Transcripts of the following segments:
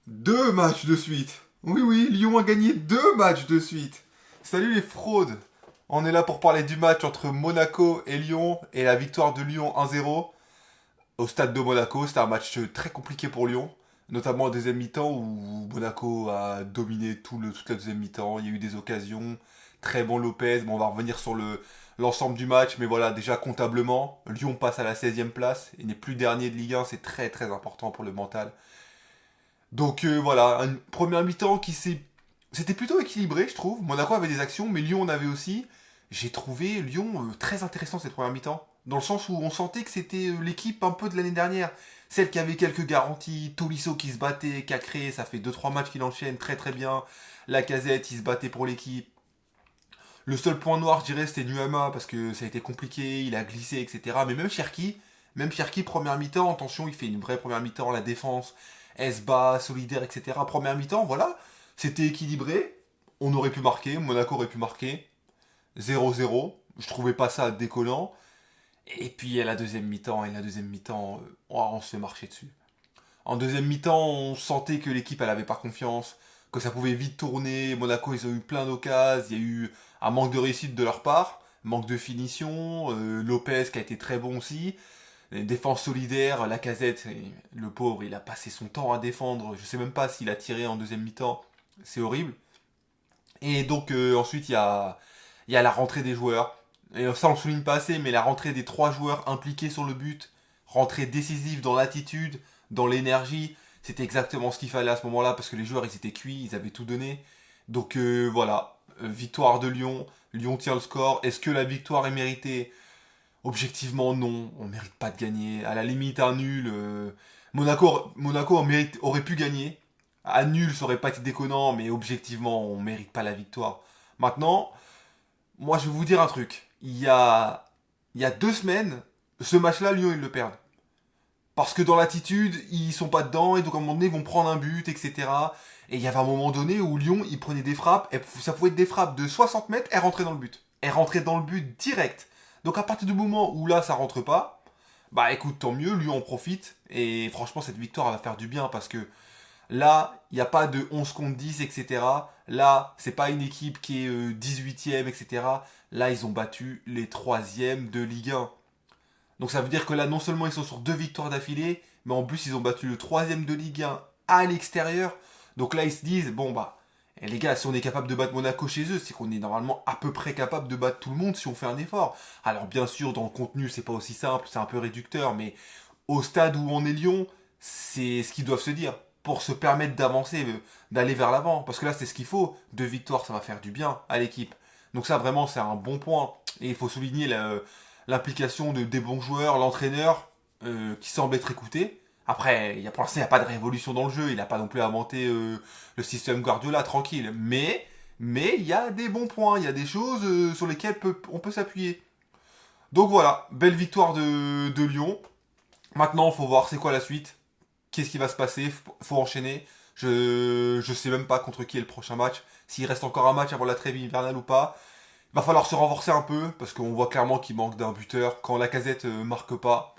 Deux matchs de suite. Oui, oui, Lyon a gagné deux matchs de suite. Salut les fraudes. On est là pour parler du match entre Monaco et Lyon et la victoire de Lyon 1-0 au stade de Monaco. C'était un match très compliqué pour Lyon, notamment en deuxième mi-temps où Monaco a dominé toute la deuxième mi-temps. Il y a eu des occasions. Très bon Lopez. Bon, on va revenir sur l'ensemble du match, mais voilà, déjà comptablement, Lyon passe à la 16e place. Il n'est plus dernier de Ligue 1, c'est très très important pour le mental. Donc voilà, une première mi-temps qui s'est... C'était plutôt équilibré, je trouve. Monaco avait des actions, mais Lyon en avait aussi. J'ai trouvé Lyon très intéressant cette première mi-temps. Dans le sens où on sentait que c'était l'équipe un peu de l'année dernière. Celle qui avait quelques garanties. Tolisso qui se battait, qui a créé, ça fait deux trois matchs qu'il enchaîne très très bien. Lacazette, il se battait pour l'équipe. Le seul point noir, je dirais, c'était Nuama, parce que ça a été compliqué, il a glissé, etc. Mais même Cherki, première mi-temps, attention, il fait une vraie première mi-temps, la défense, elle se bat, solidaire, etc. Première mi-temps, voilà, c'était équilibré, on aurait pu marquer, Monaco aurait pu marquer, 0-0, je trouvais pas ça décollant. Et puis à la deuxième mi-temps, oh, on se fait marcher dessus. En deuxième mi-temps, on sentait que l'équipe elle avait pas confiance, que ça pouvait vite tourner. Monaco, ils ont eu plein d'occasions. Il y a eu un manque de réussite de leur part, manque de finition. Lopez qui a été très bon aussi. Défense solidaire, Lacazette, le pauvre, il a passé son temps à défendre. Je sais même pas s'il a tiré en deuxième mi-temps. C'est horrible. Et donc ensuite, il y a la rentrée des joueurs. Et ça, on le souligne pas assez, mais la rentrée des trois joueurs impliqués sur le but, rentrée décisive dans l'attitude, dans l'énergie, c'était exactement ce qu'il fallait à ce moment-là, parce que les joueurs, ils étaient cuits, ils avaient tout donné. Donc voilà, victoire de Lyon, Lyon tient le score. Est-ce que la victoire est méritée? Objectivement, non, on mérite pas de gagner. À la limite, un nul. Monaco aurait pu gagner. Un nul, ça aurait pas été déconnant, mais objectivement, on mérite pas la victoire. Maintenant, moi, je vais vous dire un truc. Il y a 2 semaines, ce match-là, Lyon, ils le perdent. Parce que dans l'attitude, ils sont pas dedans, et donc à un moment donné, ils vont prendre un but, etc. Et il y avait un moment donné où Lyon, ils prenaient des frappes, et ça pouvait être des frappes de 60 mètres, elles rentraient dans le but. Elles rentraient dans le but direct. Donc à partir du moment où là, ça rentre pas, bah écoute, tant mieux, Lyon en profite. Et franchement, cette victoire va faire du bien, parce que là, il n'y a pas de 11 contre 10, etc. Là, c'est pas une équipe qui est 18e, etc. Là, ils ont battu les troisièmes de Ligue 1. Donc ça veut dire que là, non seulement ils sont sur deux victoires d'affilée, mais en plus ils ont battu le troisième de Ligue 1 à l'extérieur. Donc là, ils se disent, bon bah, les gars, si on est capable de battre Monaco chez eux, c'est qu'on est normalement à peu près capable de battre tout le monde si on fait un effort. Alors bien sûr, dans le contenu, c'est pas aussi simple, c'est un peu réducteur, mais au stade où on est Lyon, c'est ce qu'ils doivent se dire pour se permettre d'avancer, d'aller vers l'avant. Parce que là, c'est ce qu'il faut. Deux victoires, ça va faire du bien à l'équipe. Donc ça, vraiment, c'est un bon point. Et il faut souligner l'implication des bons joueurs, l'entraîneur qui semble être écouté. Après, pour l'instant, il n'y a pas de révolution dans le jeu. Il n'a pas non plus inventé le système Guardiola, tranquille. Mais il y a des bons points. Il y a des choses sur lesquelles on peut s'appuyer. Donc voilà, belle victoire de Lyon. Maintenant, il faut voir c'est quoi la suite. Qu'est-ce qui va se passer? Faut enchaîner. Je sais même pas contre qui est le prochain match. S'il reste encore un match avant la trêve hivernale ou pas. Il va falloir se renforcer un peu, parce qu'on voit clairement qu'il manque d'un buteur. Quand Lacazette marque pas,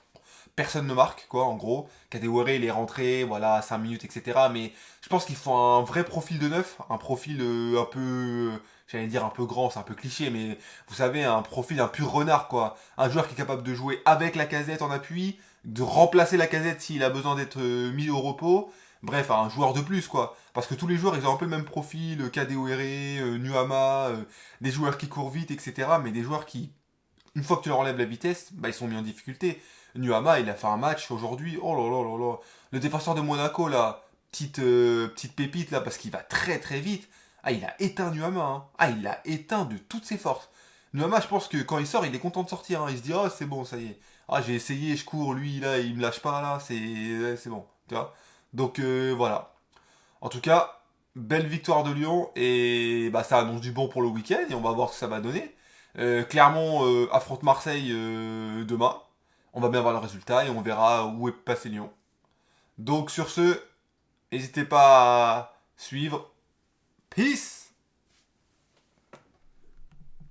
personne ne marque, quoi, en gros. Kadewere, il est rentré, voilà, à 5 minutes, etc. Mais je pense qu'il faut un vrai profil de neuf, un profil un peu, j'allais dire un peu grand, c'est un peu cliché, mais vous savez, un profil un pur renard, quoi. Un joueur qui est capable de jouer avec Lacazette en appui, de remplacer Lacazette s'il a besoin d'être mis au repos. Bref, un joueur de plus, quoi. Parce que tous les joueurs, ils ont un peu le même profil, Kadewere, Nuama, des joueurs qui courent vite, etc. Mais des joueurs qui, une fois que tu leur enlèves la vitesse, bah, ils sont mis en difficulté. Nuama, il a fait un match aujourd'hui. Oh là là là là. Le défenseur de Monaco, là, petite pépite, là, parce qu'il va très très vite. Ah, il a éteint Nuama. Hein. Ah, il l'a éteint de toutes ses forces. Nuama, je pense que quand il sort, il est content de sortir. Hein. Il se dit, oh, c'est bon, ça y est. Ah, j'ai essayé, je cours, lui, là, il me lâche pas, là, c'est bon. Tu vois. Donc, voilà. En tout cas, belle victoire de Lyon et bah, ça annonce du bon pour le week-end et on va voir ce que ça va donner. Clermont affronte Marseille demain. On va bien voir le résultat et on verra où est passé Lyon. Donc sur ce, n'hésitez pas à suivre. Peace!